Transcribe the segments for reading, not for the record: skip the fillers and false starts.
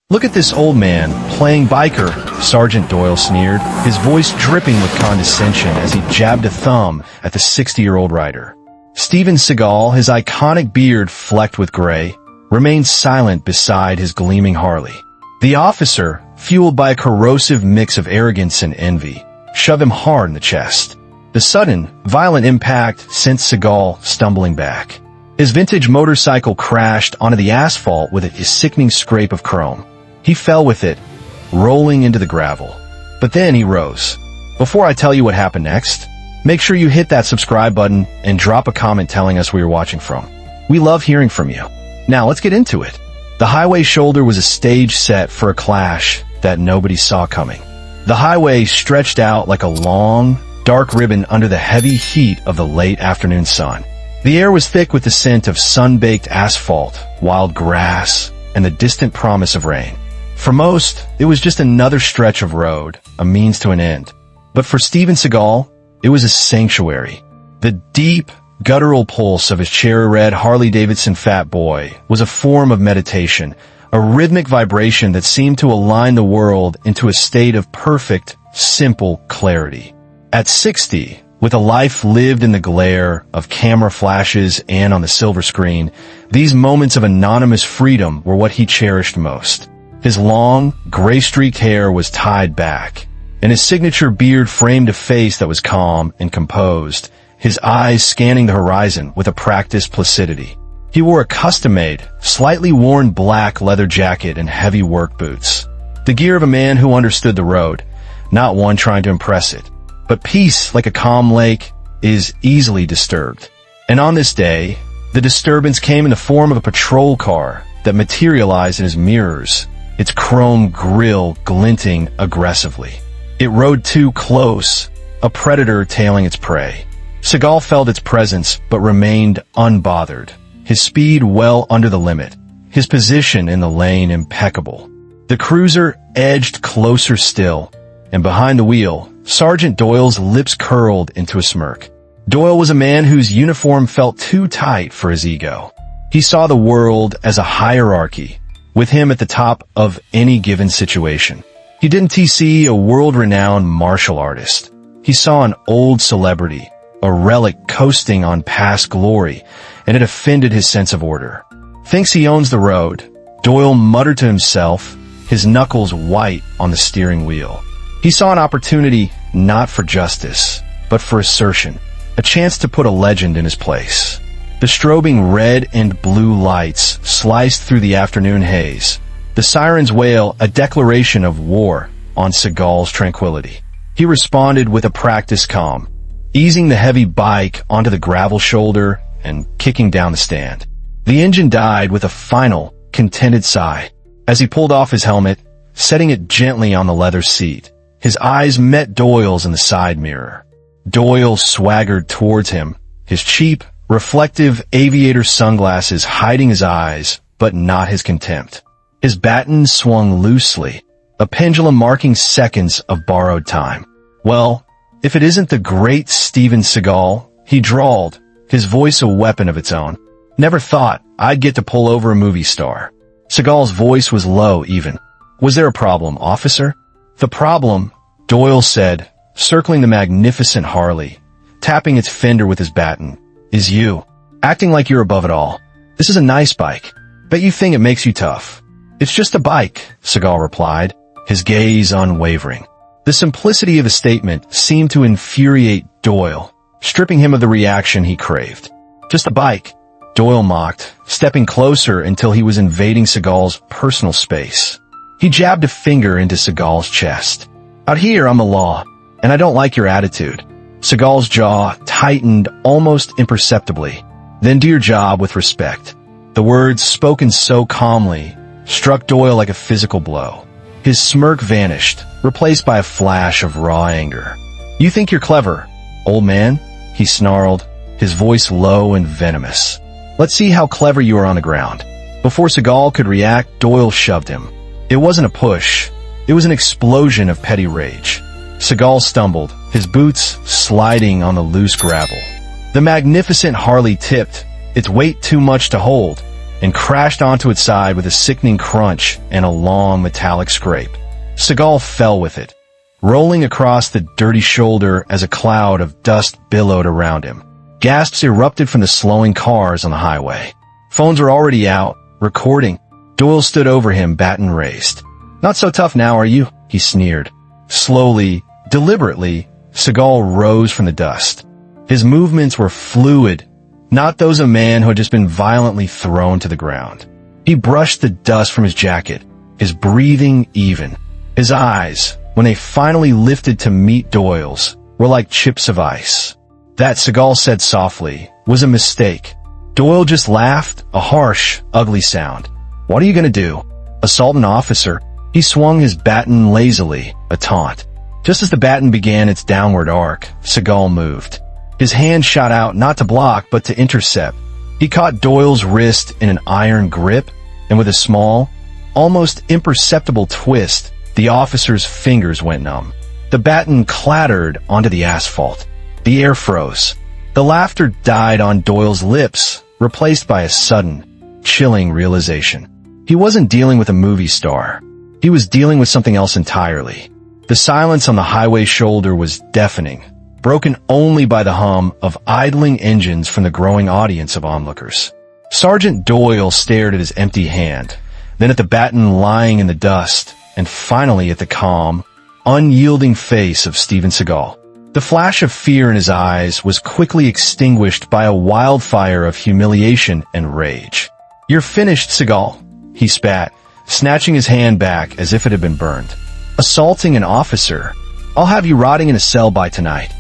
"Look at this old man, playing biker," Sergeant Doyle sneered, his voice dripping with condescension as he jabbed a thumb at the 60-year-old rider. Steven Seagal, his iconic beard flecked with gray, remained silent beside his gleaming Harley. The officer, fueled by a corrosive mix of arrogance and envy, shoved him hard in the chest. The sudden, violent impact sent Seagal stumbling back. His vintage motorcycle crashed onto the asphalt with a sickening scrape of chrome. He fell with it, rolling into the gravel. But then he rose. Before I tell you what happened next, make sure you hit that subscribe button and drop a comment telling us where you're watching from. We love hearing from you. Now let's get into it. The highway shoulder was a stage set for a clash that nobody saw coming. The highway stretched out like a long, dark ribbon under the heavy heat of the late afternoon sun. The air was thick with the scent of sun-baked asphalt, wild grass, and the distant promise of rain. For most, it was just another stretch of road, a means to an end. But for Steven Seagal, it was a sanctuary. The deep, guttural pulse of his cherry-red Harley-Davidson Fat Boy was a form of meditation, a rhythmic vibration that seemed to align the world into a state of perfect, simple clarity. At 60, with a life lived in the glare of camera flashes and on the silver screen, these moments of anonymous freedom were what he cherished most. His long, gray-streaked hair was tied back, and his signature beard framed a face that was calm and composed, his eyes scanning the horizon with a practiced placidity. He wore a custom-made, slightly worn black leather jacket and heavy work boots. The gear of a man who understood the road, not one trying to impress it. But peace, like a calm lake, is easily disturbed. And on this day, the disturbance came in the form of a patrol car that materialized in his mirrors, its chrome grille glinting aggressively. It rode too close, a predator tailing its prey. Seagal felt its presence but remained unbothered, his speed well under the limit, his position in the lane impeccable. The cruiser edged closer still, and behind the wheel, Sergeant Doyle's lips curled into a smirk. Doyle was a man whose uniform felt too tight for his ego. He saw the world as a hierarchy, with him at the top of any given situation. He didn't see a world-renowned martial artist. He saw an old celebrity, a relic coasting on past glory, and it offended his sense of order. "Thinks he owns the road," Doyle muttered to himself, his knuckles white on the steering wheel. He saw an opportunity not for justice, but for assertion, a chance to put a legend in his place. The strobing red and blue lights sliced through the afternoon haze. The sirens wail a declaration of war on Seagal's tranquility. He responded with a practiced calm, easing the heavy bike onto the gravel shoulder and kicking down the stand. The engine died with a final, contented sigh. As he pulled off his helmet, setting it gently on the leather seat, his eyes met Doyle's in the side mirror. Doyle swaggered towards him, his cheap, reflective aviator sunglasses hiding his eyes, but not his contempt. His baton swung loosely, a pendulum marking seconds of borrowed time. "Well, if it isn't the great Steven Seagal," he drawled, his voice a weapon of its own. "Never thought I'd get to pull over a movie star." Seagal's voice was low even. "Was there a problem, officer?" "The problem," Doyle said, circling the magnificent Harley, tapping its fender with his baton, "is you, acting like you're above it all. This is a nice bike. Bet you think it makes you tough." "It's just a bike," Seagal replied, his gaze unwavering. The simplicity of the statement seemed to infuriate Doyle, stripping him of the reaction he craved. "Just a bike," Doyle mocked, stepping closer until he was invading Seagal's personal space. He jabbed a finger into Seagal's chest. "Out here, I'm the law, and I don't like your attitude." Seagal's jaw tightened almost imperceptibly. "Then do your job with respect." The words, spoken so calmly, struck Doyle like a physical blow. His smirk vanished, replaced by a flash of raw anger. "You think you're clever, old man?" he snarled, his voice low and venomous. "Let's see how clever you are on the ground." Before Seagal could react, Doyle shoved him. It wasn't a push. It was an explosion of petty rage. Seagal stumbled, his boots sliding on the loose gravel. The magnificent Harley tipped, its weight too much to hold, and crashed onto its side with a sickening crunch and a long metallic scrape. Seagal fell with it, rolling across the dirty shoulder as a cloud of dust billowed around him. Gasps erupted from the slowing cars on the highway. Phones were already out, recording. Doyle stood over him, baton raised. "Not so tough now, are you?" he sneered. Slowly, deliberately, Seagal rose from the dust. His movements were fluid, not those of a man who had just been violently thrown to the ground. He brushed the dust from his jacket, his breathing even. His eyes, when they finally lifted to meet Doyle's, were like chips of ice. "That," Seagal said softly, "was a mistake." Doyle just laughed, a harsh, ugly sound. "What are you gonna do? Assault an officer?" He swung his baton lazily, a taunt. Just as the baton began its downward arc, Seagal moved. His hand shot out not to block but to intercept. He caught Doyle's wrist in an iron grip, and with a small, almost imperceptible twist, the officer's fingers went numb. The baton clattered onto the asphalt. The air froze. The laughter died on Doyle's lips, replaced by a sudden, chilling realization. He wasn't dealing with a movie star. He was dealing with something else entirely. The silence on the highway shoulder was deafening, broken only by the hum of idling engines from the growing audience of onlookers. Sergeant Doyle stared at his empty hand, then at the baton lying in the dust, and finally at the calm, unyielding face of Steven Seagal. The flash of fear in his eyes was quickly extinguished by a wildfire of humiliation and rage. "You're finished, Seagal," he spat, snatching his hand back as if it had been burned. "Assaulting an officer? I'll have you rotting in a cell by tonight."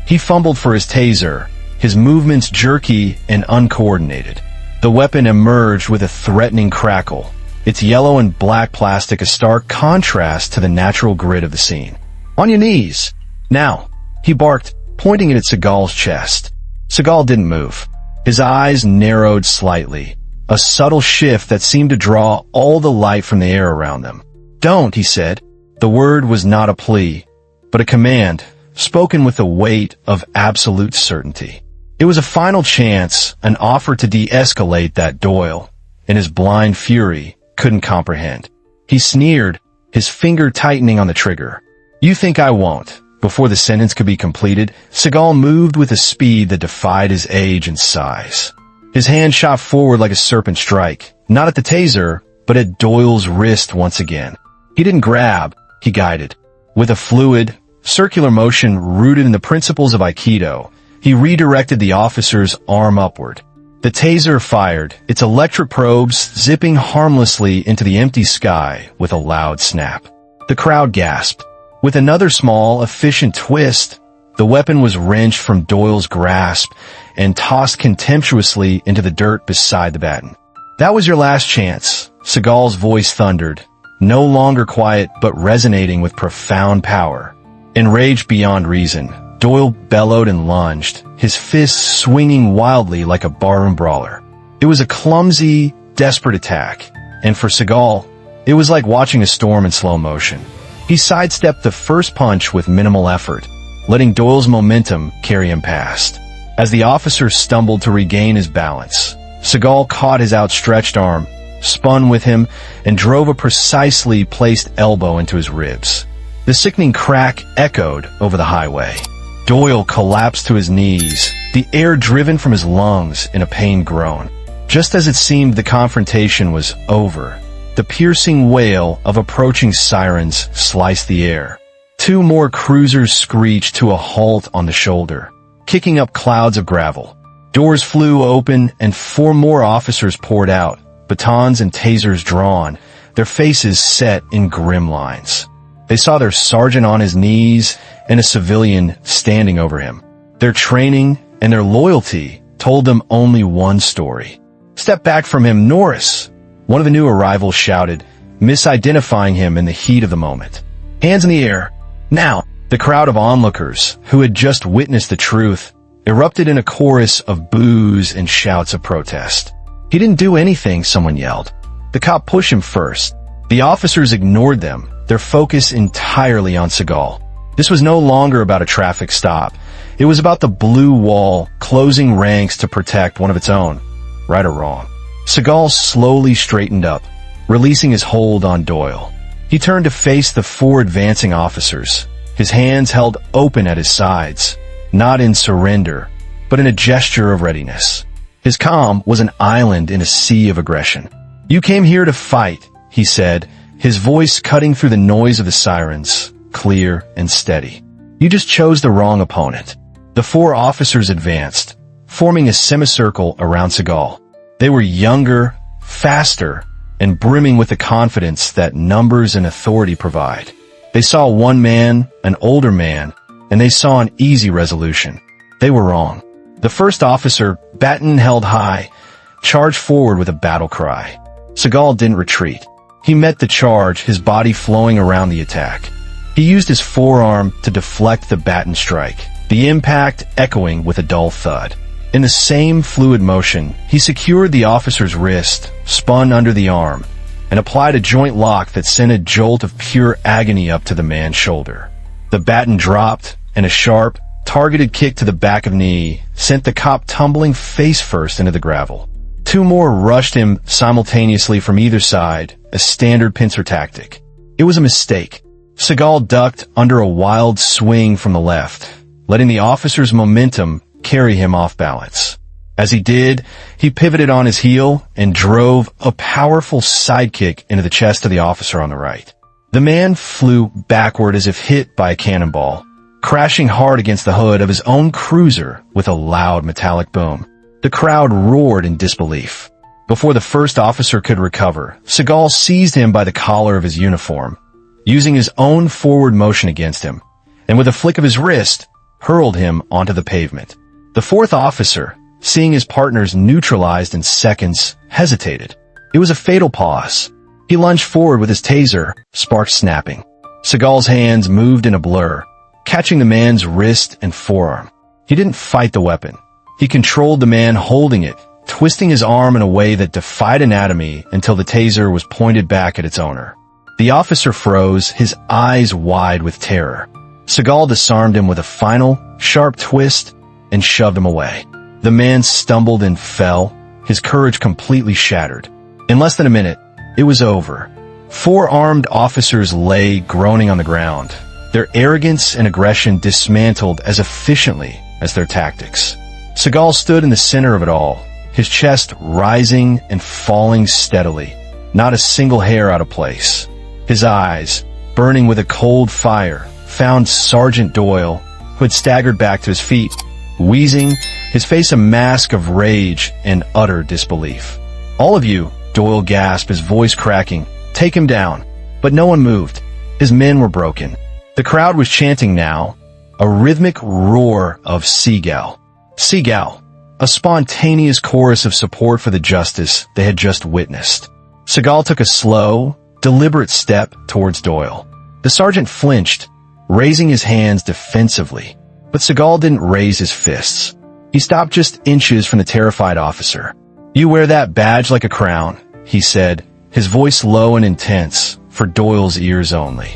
He fumbled for his taser, his movements jerky and uncoordinated. The weapon emerged with a threatening crackle, its yellow and black plastic a stark contrast to the natural grit of the scene. "On your knees! Now!" he barked, pointing it at Seagal's chest. Seagal didn't move. His eyes narrowed slightly, a subtle shift that seemed to draw all the light from the air around them. "Don't," he said. The word was not a plea, but a command, spoken with the weight of absolute certainty. It was a final chance, an offer to de-escalate that Doyle, in his blind fury, couldn't comprehend. He sneered, his finger tightening on the trigger. "You think I won't?" Before the sentence could be completed, Seagal moved with a speed that defied his age and size. His hand shot forward like a serpent strike, not at the taser, but at Doyle's wrist once again. He didn't grab, he guided. With a fluid, circular motion rooted in the principles of Aikido, he redirected the officer's arm upward. The taser fired, its electric probes zipping harmlessly into the empty sky with a loud snap. The crowd gasped. With another small, efficient twist, the weapon was wrenched from Doyle's grasp and tossed contemptuously into the dirt beside the baton. "That was your last chance," Seagal's voice thundered, no longer quiet but resonating with profound power. Enraged beyond reason, Doyle bellowed and lunged, his fists swinging wildly like a barroom brawler. It was a clumsy, desperate attack, and for Seagal, it was like watching a storm in slow motion. He sidestepped the first punch with minimal effort, letting Doyle's momentum carry him past. As the officer stumbled to regain his balance, Seagal caught his outstretched arm, spun with him, and drove a precisely placed elbow into his ribs. The sickening crack echoed over the highway. Doyle collapsed to his knees, the air driven from his lungs in a pained groan. Just as it seemed the confrontation was over, the piercing wail of approaching sirens sliced the air. Two more cruisers screeched to a halt on the shoulder, kicking up clouds of gravel. Doors flew open and 4 more officers poured out, batons and tasers drawn, their faces set in grim lines. They saw their sergeant on his knees and a civilian standing over him. Their training and their loyalty told them only one story. "Step back from him, Norris!" One of the new arrivals shouted, misidentifying him in the heat of the moment. "Hands in the air! Now!" The crowd of onlookers, who had just witnessed the truth, erupted in a chorus of boos and shouts of protest. "He didn't do anything," someone yelled. The cop pushed him first. The officers ignored them, their focus entirely on Seagal. This was no longer about a traffic stop. It was about the blue wall closing ranks to protect one of its own, right or wrong. Seagal slowly straightened up, releasing his hold on Doyle. He turned to face the four advancing officers, his hands held open at his sides, not in surrender, but in a gesture of readiness. His calm was an island in a sea of aggression. "You came here to fight," he said, his voice cutting through the noise of the sirens, clear and steady. "You just chose the wrong opponent." The four officers advanced, forming a semicircle around Seagal. They were younger, faster, and brimming with the confidence that numbers and authority provide. They saw one man, an older man, and they saw an easy resolution. They were wrong. The first officer, baton held high, charged forward with a battle cry. Seagal didn't retreat. He met the charge, his body flowing around the attack. He used his forearm to deflect the baton strike, the impact echoing with a dull thud. In the same fluid motion, he secured the officer's wrist, spun under the arm, and applied a joint lock that sent a jolt of pure agony up to the man's shoulder. The baton dropped, and a sharp, targeted kick to the back of knee sent the cop tumbling face first into the gravel. Two more rushed him simultaneously from either side, a standard pincer tactic. It was a mistake. Seagal ducked under a wild swing from the left, letting the officer's momentum carry him off balance. As he did, he pivoted on his heel and drove a powerful sidekick into the chest of the officer on the right. The man flew backward as if hit by a cannonball, crashing hard against the hood of his own cruiser with a loud metallic boom. The crowd roared in disbelief. Before the first officer could recover, Seagal seized him by the collar of his uniform, using his own forward motion against him, and with a flick of his wrist, hurled him onto the pavement. The fourth officer, seeing his partners neutralized in seconds, hesitated. It was a fatal pause. He lunged forward with his taser, sparks snapping. Seagal's hands moved in a blur, catching the man's wrist and forearm. He didn't fight the weapon. He controlled the man holding it, twisting his arm in a way that defied anatomy until the taser was pointed back at its owner. The officer froze, his eyes wide with terror. Seagal disarmed him with a final, sharp twist and shoved him away. The man stumbled and fell, his courage completely shattered. In less than a minute, it was over. Four armed officers lay groaning on the ground, their arrogance and aggression dismantled as efficiently as their tactics. Seagal stood in the center of it all, his chest rising and falling steadily, not a single hair out of place. His eyes, burning with a cold fire, found Sergeant Doyle, who had staggered back to his feet, wheezing, his face a mask of rage and utter disbelief. "All of you," Doyle gasped, his voice cracking. "Take him down." But no one moved. His men were broken. The crowd was chanting now, a rhythmic roar of Seagal. Seagal, a spontaneous chorus of support for the justice they had just witnessed. Seagal took a slow, deliberate step towards Doyle. The sergeant flinched, raising his hands defensively. But Seagal didn't raise his fists. He stopped just inches from the terrified officer. "You wear that badge like a crown," he said, his voice low and intense, for Doyle's ears only.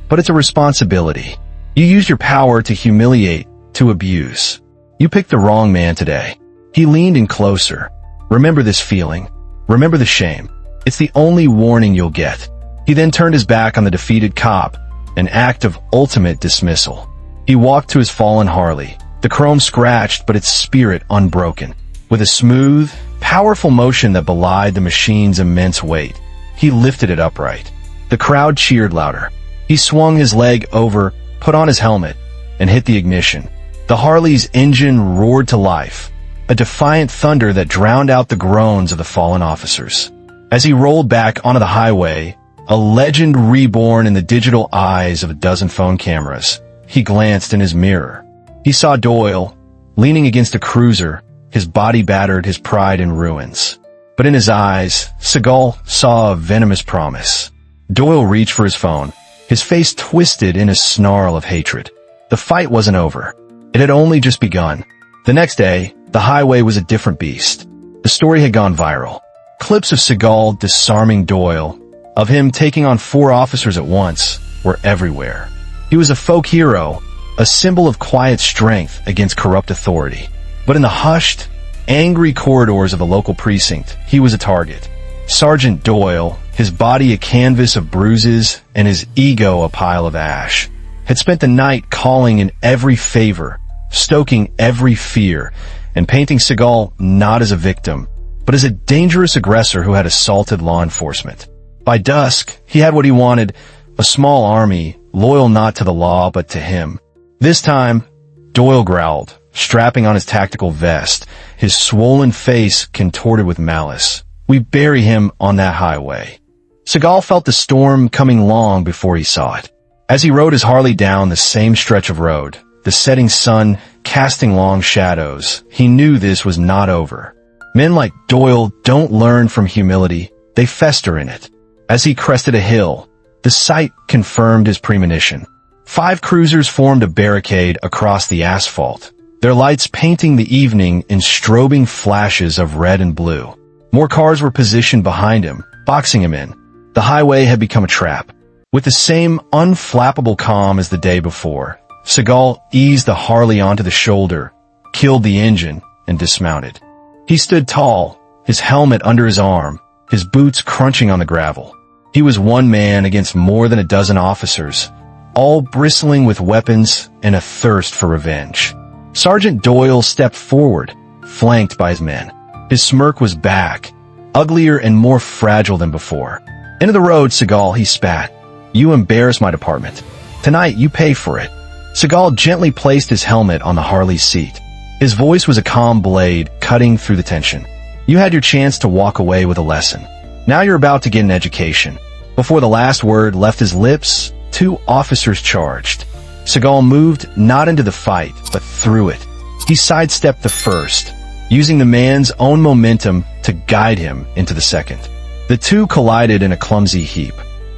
"But it's a responsibility. You use your power to humiliate, to abuse. You picked the wrong man today." He leaned in closer. "Remember this feeling. Remember the shame. It's the only warning you'll get." He then turned his back on the defeated cop, an act of ultimate dismissal. He walked to his fallen Harley, the chrome scratched but its spirit unbroken. With a smooth, powerful motion that belied the machine's immense weight, he lifted it upright. The crowd cheered louder. He swung his leg over, put on his helmet, and hit the ignition. The Harley's engine roared to life, a defiant thunder that drowned out the groans of the fallen officers. As he rolled back onto the highway, a legend reborn in the digital eyes of a dozen phone cameras, he glanced in his mirror. He saw Doyle, leaning against a cruiser, his body battered, his pride in ruins. But in his eyes, Seagal saw a venomous promise. Doyle reached for his phone, his face twisted in a snarl of hatred. The fight wasn't over. It had only just begun. The next day, the highway was a different beast. The story had gone viral. Clips of Seagal disarming Doyle, of him taking on four officers at once, were everywhere. He was a folk hero, a symbol of quiet strength against corrupt authority. But in the hushed, angry corridors of the local precinct, he was a target. Sergeant Doyle, his body a canvas of bruises and his ego a pile of ash, had spent the night calling in every favor, stoking every fear, and painting Seagal not as a victim, but as a dangerous aggressor who had assaulted law enforcement. By dusk, he had what he wanted, a small army, loyal not to the law but to him. This time, Doyle growled, strapping on his tactical vest, his swollen face contorted with malice. We bury him on that highway. Seagal felt the storm coming long before he saw it. As he rode his Harley down the same stretch of road, the setting sun casting long shadows, he knew this was not over. Men like Doyle don't learn from humility, they fester in it. As he crested a hill, the sight confirmed his premonition. 5 cruisers formed a barricade across the asphalt, their lights painting the evening in strobing flashes of red and blue. More cars were positioned behind him, boxing him in. The highway had become a trap. With the same unflappable calm as the day before, Seagal eased the Harley onto the shoulder, killed the engine, and dismounted. He stood tall, his helmet under his arm, his boots crunching on the gravel. He was one man against more than a dozen officers, all bristling with weapons and a thirst for revenge. Sergeant Doyle stepped forward, flanked by his men. His smirk was back, uglier and more fragile than before. Into the road, Seagal, he spat. You embarrass my department. Tonight, you pay for it. Seagal gently placed his helmet on the Harley's seat. His voice was a calm blade cutting through the tension. You had your chance to walk away with a lesson. Now you're about to get an education. Before the last word left his lips, 2 officers charged. Seagal moved not into the fight, but through it. He sidestepped the first, using the man's own momentum to guide him into the second. The 2 collided in a clumsy heap.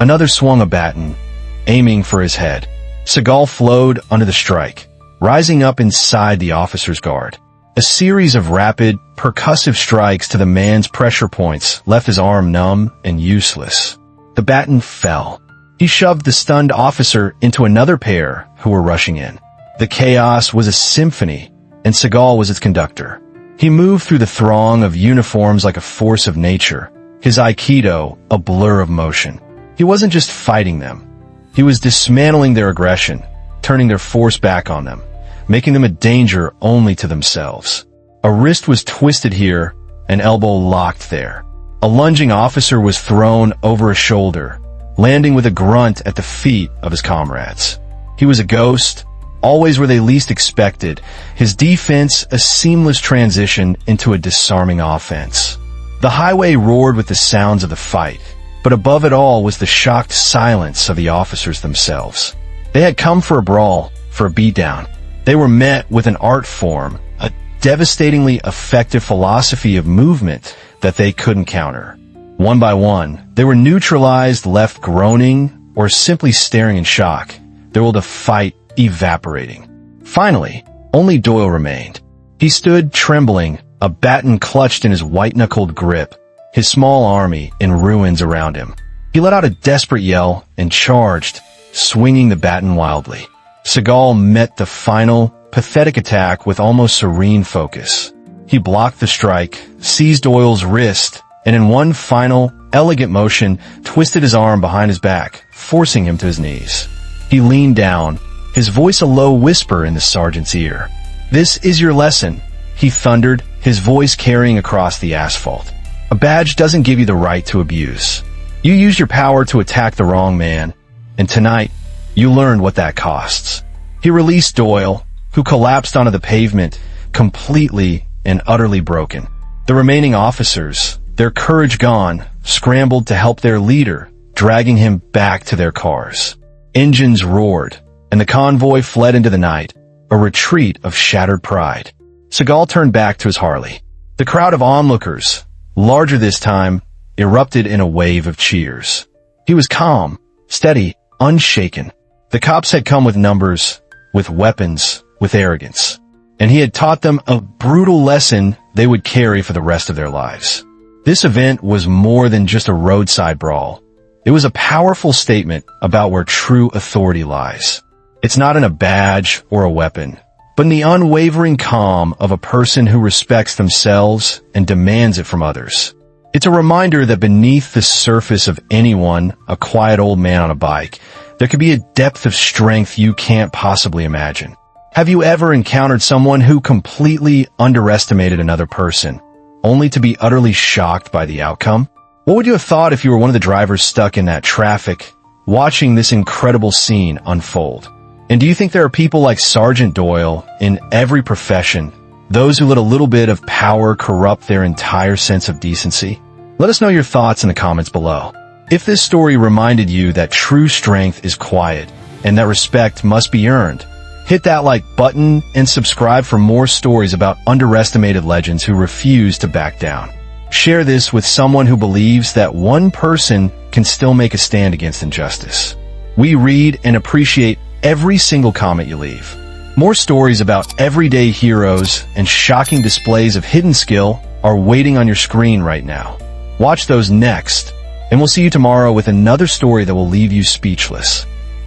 Another swung a baton, aiming for his head. Seagal flowed under the strike, rising up inside the officer's guard. A series of rapid, percussive strikes to the man's pressure points left his arm numb and useless. The baton fell. He shoved the stunned officer into another pair who were rushing in. The chaos was a symphony, and Seagal was its conductor. He moved through the throng of uniforms like a force of nature, his Aikido a blur of motion. He wasn't just fighting them. He was dismantling their aggression, turning their force back on them, making them a danger only to themselves. A wrist was twisted here, an elbow locked there. A lunging officer was thrown over a shoulder, landing with a grunt at the feet of his comrades. He was a ghost, always where they least expected, his defense a seamless transition into a disarming offense. The highway roared with the sounds of the fight, but above it all was the shocked silence of the officers themselves. They had come for a brawl, for a beatdown. They were met with an art form, a devastatingly effective philosophy of movement that they couldn't counter. One by one, they were neutralized, left groaning, or simply staring in shock, their will to fight evaporating. Finally, only Doyle remained. He stood trembling, a baton clutched in his white-knuckled grip, his small army in ruins around him. He let out a desperate yell and charged, swinging the baton wildly. Seagal met the final, pathetic attack with almost serene focus. He blocked the strike, seized Doyle's wrist, and in one final, elegant motion, twisted his arm behind his back, forcing him to his knees. He leaned down, his voice a low whisper in the sergeant's ear. "This is your lesson," he thundered, his voice carrying across the asphalt. "A badge doesn't give you the right to abuse. You used your power to attack the wrong man, and tonight, you learned what that costs." He released Doyle, who collapsed onto the pavement, completely and utterly broken. The remaining officers, their courage gone, scrambled to help their leader, dragging him back to their cars. Engines roared, and the convoy fled into the night, a retreat of shattered pride. Seagal turned back to his Harley. The crowd of onlookers, larger this time, erupted in a wave of cheers. He was calm, steady, unshaken. The cops had come with numbers, with weapons, with arrogance, and he had taught them a brutal lesson they would carry for the rest of their lives. This event was more than just a roadside brawl. It was a powerful statement about where true authority lies. It's not in a badge or a weapon. but in the unwavering calm of a person who respects themselves and demands it from others. It's a reminder that beneath the surface of anyone, a quiet old man on a bike, there could be a depth of strength you can't possibly imagine. Have you ever encountered someone who completely underestimated another person, only to be utterly shocked by the outcome? What would you have thought if you were one of the drivers stuck in that traffic, watching this incredible scene unfold? And do you think there are people like Sergeant Doyle in every profession, those who let a little bit of power corrupt their entire sense of decency? Let us know your thoughts in the comments below. If this story reminded you that true strength is quiet and that respect must be earned, hit that like button and subscribe for more stories about underestimated legends who refuse to back down. Share this with someone who believes that one person can still make a stand against injustice. We read and appreciate every single comment you leave. More stories about everyday heroes and shocking displays of hidden skill are waiting on your screen right now. Watch those next, and we'll see you tomorrow with another story that will leave you speechless.